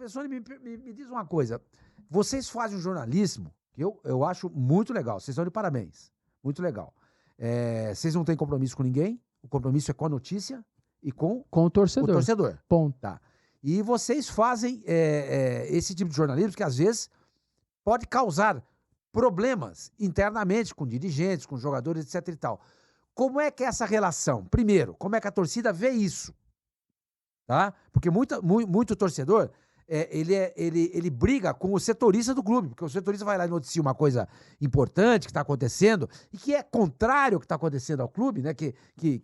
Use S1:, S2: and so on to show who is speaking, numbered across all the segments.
S1: Professor, me diz uma coisa. Vocês fazem um jornalismo que eu acho muito legal. Vocês estão de parabéns. Muito legal. Vocês não têm compromisso com ninguém. O compromisso é com a notícia e com
S2: o torcedor.
S1: O torcedor.
S2: Ponto.
S1: Tá. E vocês fazem esse tipo de jornalismo que, às vezes, pode causar problemas internamente com dirigentes, com jogadores, etc e tal. Como é que é essa relação? Primeiro, como é que a torcida vê isso? Tá? Porque muito torcedor, ele briga com o setorista do clube, porque o setorista vai lá e noticia uma coisa importante que está acontecendo e que é contrário ao que está acontecendo ao clube, né? Que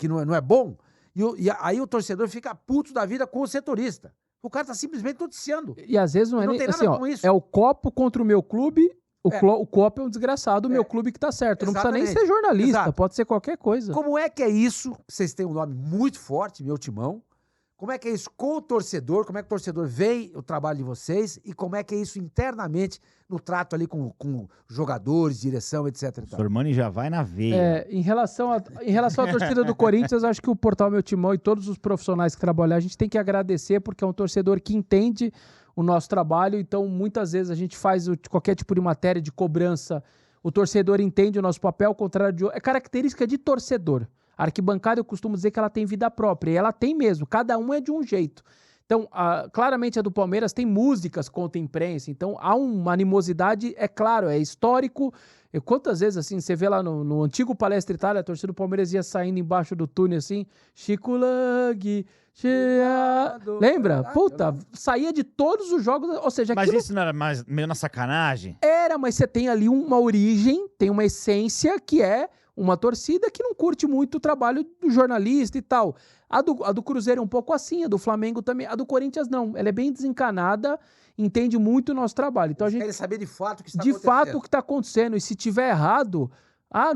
S1: não é bom. E aí o torcedor fica puto da vida com o setorista. O cara tá simplesmente noticiando.
S2: E às vezes não é nem
S1: tem
S2: assim,
S1: nada com isso.
S2: É o copo contra o meu clube. O copo é um desgraçado, o meu clube que tá certo. Não precisa nem ser jornalista,
S1: Exato.
S2: Pode ser qualquer coisa.
S1: Como é que é isso? Vocês têm um nome muito forte, Meu Timão. Como é que é isso com o torcedor? Como é que o torcedor vê o trabalho de vocês? E como é que é isso internamente no trato ali com jogadores, direção, etc.
S3: O Sormani já vai na veia.
S2: Em relação à torcida do Corinthians, acho que o Portal Meu Timão e todos os profissionais que trabalham, a gente tem que agradecer, porque é um torcedor que entende o nosso trabalho. Então, muitas vezes a gente faz qualquer tipo de matéria de cobrança, o torcedor entende o nosso papel, ao contrário de... É característica de torcedor. A arquibancada, eu costumo dizer que ela tem vida própria, e ela tem mesmo, cada um é de um jeito. Então, claramente a do Palmeiras tem músicas contra a imprensa, então há uma animosidade, é claro, é histórico. Quantas vezes, assim, você vê lá no antigo Palestra Itália, a torcida do Palmeiras ia saindo embaixo do túnel, assim, Chico Lang, lembra? Puta, saía de todos os jogos, ou seja...
S3: Mas isso não era meio na sacanagem?
S2: Era, mas você tem ali uma origem, tem uma essência que é uma torcida que não curte muito o trabalho do jornalista e tal. A do Cruzeiro é um pouco assim, a do Flamengo também. A do Corinthians não, ela é bem desencanada, entende muito o nosso trabalho. Então, a gente
S1: quer saber de fato o que está
S2: acontecendo. De fato o que está acontecendo. E se tiver errado,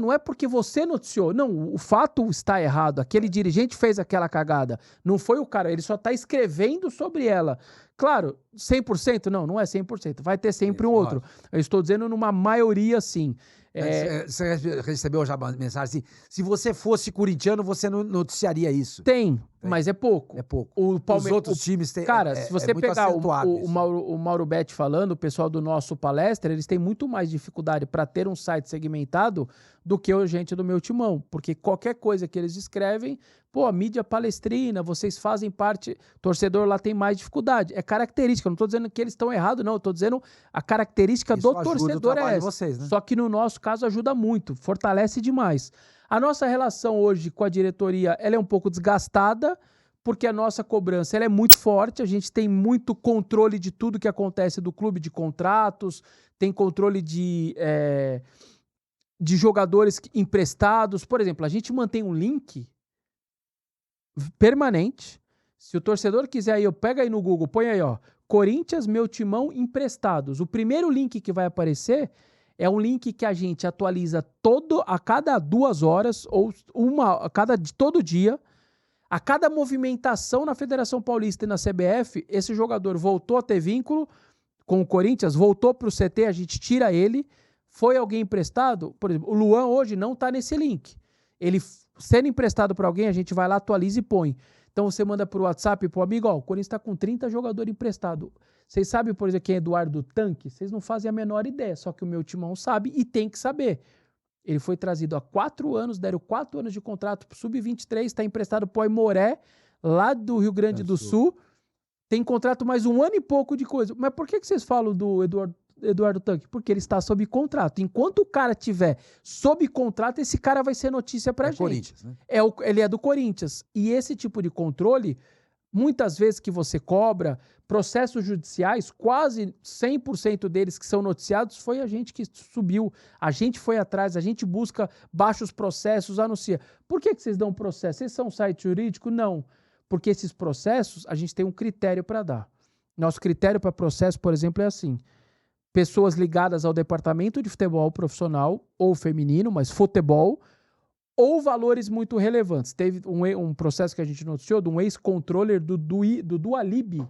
S2: não é porque você noticiou. Não, o fato está errado. Aquele dirigente fez aquela cagada. Não foi o cara, ele só está escrevendo sobre ela. Claro, 100%? Não é 100%. Vai ter sempre um outro. Eu estou dizendo numa maioria, sim.
S1: Você recebeu já uma mensagem assim, se você fosse corintiano, você não noticiaria isso?
S2: Tem, mas é pouco.
S1: É pouco.
S2: Os
S1: outros times têm...
S2: Cara, se você pegar o Mauro Betti falando, o pessoal do nosso Palestra, eles têm muito mais dificuldade para ter um site segmentado do que a gente do Meu Timão, porque qualquer coisa que eles escrevem, a mídia palestrina, vocês fazem parte, torcedor lá tem mais dificuldade. É característica, eu não estou dizendo que eles estão errados, não, eu estou dizendo a característica do torcedor é essa.
S1: Vocês, né?
S2: Só que no nosso caso ajuda muito, fortalece demais. A nossa relação hoje com a diretoria, ela é um pouco desgastada, porque a nossa cobrança ela é muito forte, a gente tem muito controle de tudo que acontece do clube, de contratos, tem controle de jogadores emprestados. Por exemplo, a gente mantém um link permanente. Se o torcedor quiser aí, pega aí no Google, põe aí, Corinthians, Meu Timão, emprestados. O primeiro link que vai aparecer é um link que a gente atualiza a cada 2 horas, ou todo dia. A cada movimentação na Federação Paulista e na CBF, esse jogador voltou a ter vínculo com o Corinthians, voltou para o CT, a gente tira ele. Foi alguém emprestado? Por exemplo, o Luan hoje não está nesse link. Ele sendo emprestado para alguém, a gente vai lá, atualiza e põe. Então você manda pro WhatsApp pro amigo, o Corinthians está com 30 jogadores emprestados. Vocês sabem, por exemplo, quem é Eduardo Tanque? Vocês não fazem a menor ideia, só que o Meu Timão sabe e tem que saber. Ele foi trazido há 4 anos, deram 4 anos de contrato pro Sub-23, está emprestado pro Aimoré, lá do Rio Grande do Sul. Tem contrato mais 1 ano e pouco de coisa. Mas por que vocês falam do Eduardo Tanque? Porque ele está sob contrato. Enquanto o cara tiver sob contrato, esse cara vai ser notícia pra gente.
S1: Corinthians, né?
S2: Ele é do Corinthians. E esse tipo de controle, muitas vezes que você cobra, processos judiciais, quase 100% deles que são noticiados, foi a gente que subiu, a gente foi atrás, a gente busca, baixa os processos, anuncia. Por que vocês dão processo? Vocês são um site jurídico? Não. Porque esses processos, a gente tem um critério para dar. Nosso critério para processo, por exemplo, é assim: pessoas ligadas ao departamento de futebol profissional ou feminino, mas futebol, ou valores muito relevantes. Teve um processo que a gente noticiou de um ex-controller do Dualib.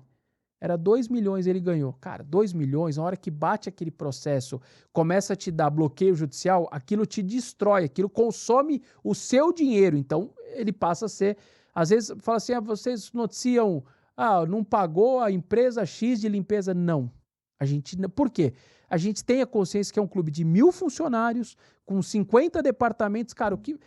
S2: Era 2 milhões ele ganhou. Cara, 2 milhões, na hora que bate aquele processo, começa a te dar bloqueio judicial, aquilo te destrói, aquilo consome o seu dinheiro. Então, ele passa a ser... Às vezes, fala assim, vocês noticiam Ah, não pagou a empresa X de limpeza. Não. Por quê? A gente tem a consciência que é um clube de 1.000 funcionários, com 50 departamentos. Cara, o que...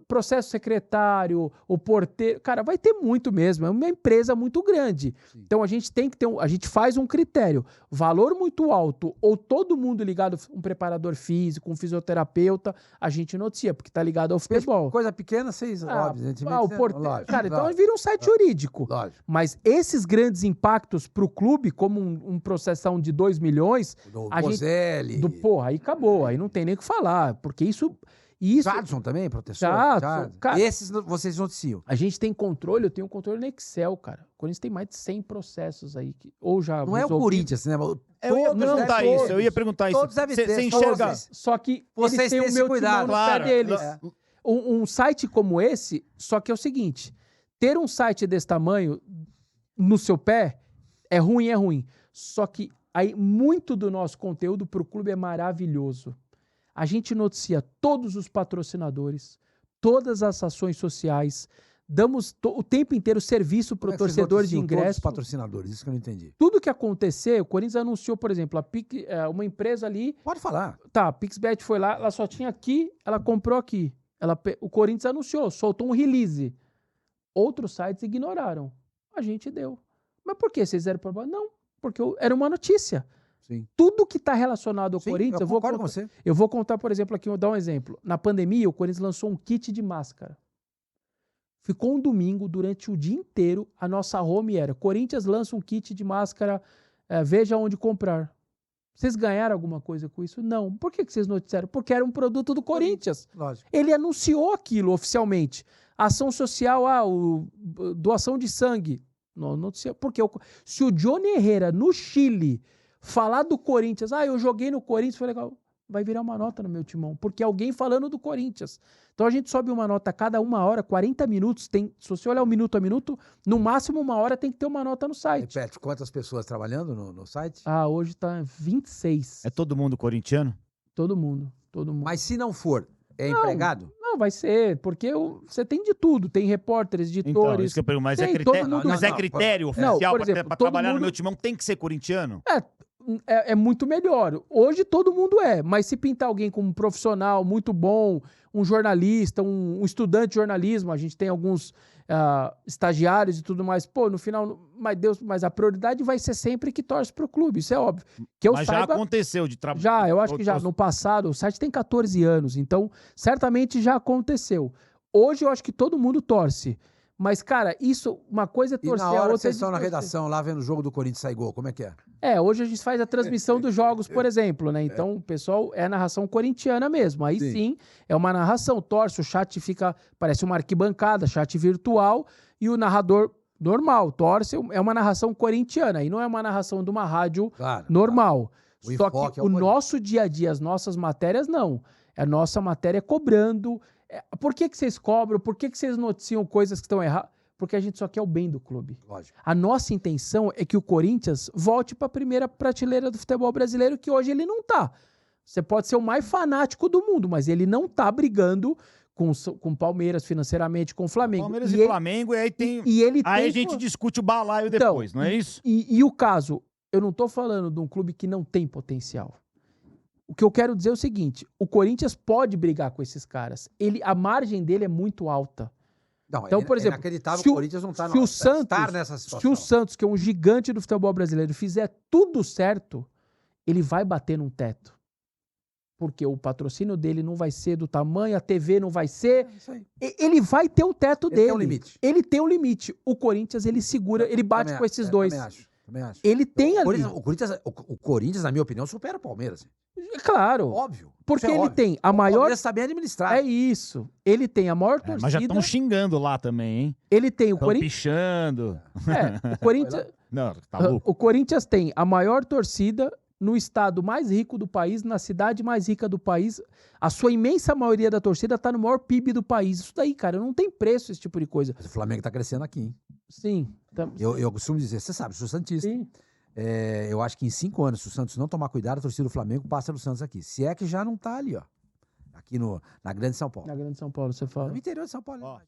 S2: processo secretário, o porteiro, cara, vai ter muito mesmo, é uma empresa muito grande.
S1: Sim.
S2: Então a gente tem que ter, a gente faz um critério, valor muito alto, ou todo mundo ligado, um preparador físico, um fisioterapeuta, a gente noticia, porque tá ligado ao futebol.
S1: Coisa pequena, vocês, evidentemente.
S2: O porteiro,
S1: lógico,
S2: cara, então
S1: lógico,
S2: vira um site jurídico.
S1: lógico.
S2: Mas esses grandes impactos pro clube, como um processão de 2 milhões,
S1: Do
S2: a gente...
S1: Bozelli.
S2: Porra, aí acabou, aí não tem nem o que falar, porque isso...
S1: Jadson também, professor?
S2: Jadson, cara,
S1: esses vocês noticiam.
S2: a gente tem controle, eu tenho controle no Excel, cara. O Corinthians tem mais de 100 processos aí. Ou já
S1: Não é o Corinthians, né?
S3: Eu ia perguntar isso, eu ia perguntar isso.
S1: Todos devem ter.
S3: Você enxerga...
S2: Só que
S1: Vocês
S2: eles têm
S1: têm
S2: o
S1: esse
S2: meu
S1: cuidado.
S2: timão no pé
S3: Claro.
S2: deles.
S1: É.
S2: Um site como esse, só que é o seguinte, ter um site desse tamanho no seu pé é ruim. Só que aí muito do nosso conteúdo pro clube é maravilhoso. A gente noticia todos os patrocinadores, todas as ações sociais, damos o tempo inteiro serviço para o torcedor de ingresso.
S1: Todos os patrocinadores, isso que eu não entendi.
S2: Tudo que acontecer, o Corinthians anunciou, por exemplo, uma empresa ali,
S1: Pode falar.
S2: tá, a Pixbet foi lá, ela só tinha aqui, ela comprou aqui. O Corinthians anunciou, soltou um release. Outros sites ignoraram. A gente deu. Mas por que vocês fizeram problema? Não, porque era uma notícia.
S1: Sim.
S2: Tudo que está relacionado ao
S1: Sim,
S2: Corinthians,
S1: eu concordo com você.
S2: eu vou contar, por exemplo, aqui, vou dar um exemplo. Na pandemia, o Corinthians lançou um kit de máscara. Ficou um domingo, durante o dia inteiro, a nossa home era: Corinthians lança um kit de máscara, veja onde comprar. Vocês ganharam alguma coisa com isso? Não. Por que vocês noticiaram? Porque era um produto do Corinthians.
S1: Lógico.
S2: Ele anunciou aquilo oficialmente. Ação social, doação de sangue. Não noticiou. Porque se o Johnny Herrera, no Chile, falar do Corinthians, eu joguei no Corinthians, foi legal, vai virar uma nota no meu timão, porque alguém falando do Corinthians. Então a gente sobe uma nota a cada 1 hora, 40 minutos, se você olhar minuto a minuto, no máximo 1 hora tem que ter uma nota no site.
S1: Repete, quantas pessoas trabalhando no site?
S2: Hoje tá 26.
S3: É todo mundo corintiano?
S2: Todo mundo.
S1: Mas se não for, empregado?
S2: Não, vai ser, porque você tem de tudo, tem repórteres,
S3: Então,
S2: editores.
S3: isso que eu pergunto, mas
S2: tem,
S3: é critério,
S2: todo mundo-
S3: mas é critério oficial
S2: por exemplo,
S3: para
S2: todo
S3: trabalhar no
S2: mundo-
S3: meu timão tem que ser corintiano?
S2: É muito melhor. Hoje todo mundo mas se pintar alguém como um profissional muito bom, um jornalista, um estudante de jornalismo, a gente tem alguns estagiários e tudo mais, no final, mas a prioridade vai ser sempre que torce pro clube, isso é óbvio. Que eu
S3: Mas
S2: saiba,
S3: já aconteceu de trabalho.
S2: já, eu acho que já, no passado, o site tem 14 anos, então certamente já aconteceu. Hoje eu acho que todo mundo torce. Mas, cara, uma coisa é
S1: E
S2: torcer,
S1: na
S2: a
S1: hora que
S2: outra
S1: vocês
S2: é
S1: estão na
S2: destorcer.
S1: redação lá vendo o jogo do Corinthians sai gol, como é que é?
S2: Hoje a gente faz a transmissão dos jogos, por exemplo, né? Então, o pessoal é a narração corintiana mesmo. Aí sim, é uma narração, torce, o chat parece uma arquibancada, chat virtual, e o narrador normal, torce, é uma narração corintiana. Aí não é uma narração de uma rádio normal.
S1: O
S2: Só
S1: enfoque
S2: que
S1: é o
S2: o
S1: Corinthians.
S2: nosso dia a dia, as nossas matérias, não. A nossa matéria é cobrando. Por que vocês cobram? Por que vocês noticiam coisas que estão erradas? Porque a gente só quer o bem do clube.
S1: Lógico.
S2: A nossa intenção é que o Corinthians volte para a primeira prateleira do futebol brasileiro, que hoje ele não tá. Você pode ser o mais fanático do mundo, mas ele não tá brigando com o Palmeiras financeiramente, com o Flamengo.
S3: Palmeiras e Flamengo, e aí tem...
S2: E ele
S3: aí
S2: tem
S3: a gente discute o balaio depois, não é isso?
S2: E o caso, eu não tô falando de um clube que não tem potencial. O que eu quero dizer é o seguinte, o Corinthians pode brigar com esses caras. A margem dele é muito alta.
S1: Não,
S2: Então, por exemplo,
S1: inacreditável
S2: se
S1: o Corinthians não
S2: estar nessa situação. Se o Santos, que é um gigante do futebol brasileiro, fizer tudo certo, ele vai bater num teto. Porque o patrocínio dele não vai ser do tamanho, a TV não vai ser.
S1: Isso aí.
S2: Ele vai ter o teto dele.
S1: Tem um limite.
S2: Ele tem um limite. O Corinthians, ele segura, ele bate com esses dois.
S1: Também acho.
S2: Ele tem ali.
S1: O Corinthians, na minha opinião, supera o Palmeiras.
S2: Claro.
S1: Óbvio.
S2: Porque
S1: Isso é
S2: ele
S1: óbvio.
S2: tem a
S1: O
S2: maior...
S1: Palmeiras está bem administrado.
S2: É isso. Ele tem a maior torcida.
S3: Mas já estão xingando lá também, hein?
S2: Ele tem o
S3: Estão
S2: Corinthians...
S3: pichando.
S2: O Corinthians...
S3: Não, tá louco.
S2: O Corinthians tem a maior torcida no estado mais rico do país, na cidade mais rica do país. A sua imensa maioria da torcida está no maior PIB do país. Isso daí, cara, não tem preço esse tipo de coisa.
S1: Mas o Flamengo está crescendo aqui, hein?
S2: Sim.
S1: Eu costumo dizer, você sabe, sou santista.
S2: Sim.
S1: Eu acho que em 5 anos, se o Santos não tomar cuidado, a torcida do Flamengo passa no Santos aqui. Se é que já não tá ali, ó. Aqui na Grande São Paulo.
S2: Na Grande São Paulo, você fala.
S1: No interior de São Paulo.
S3: Ó.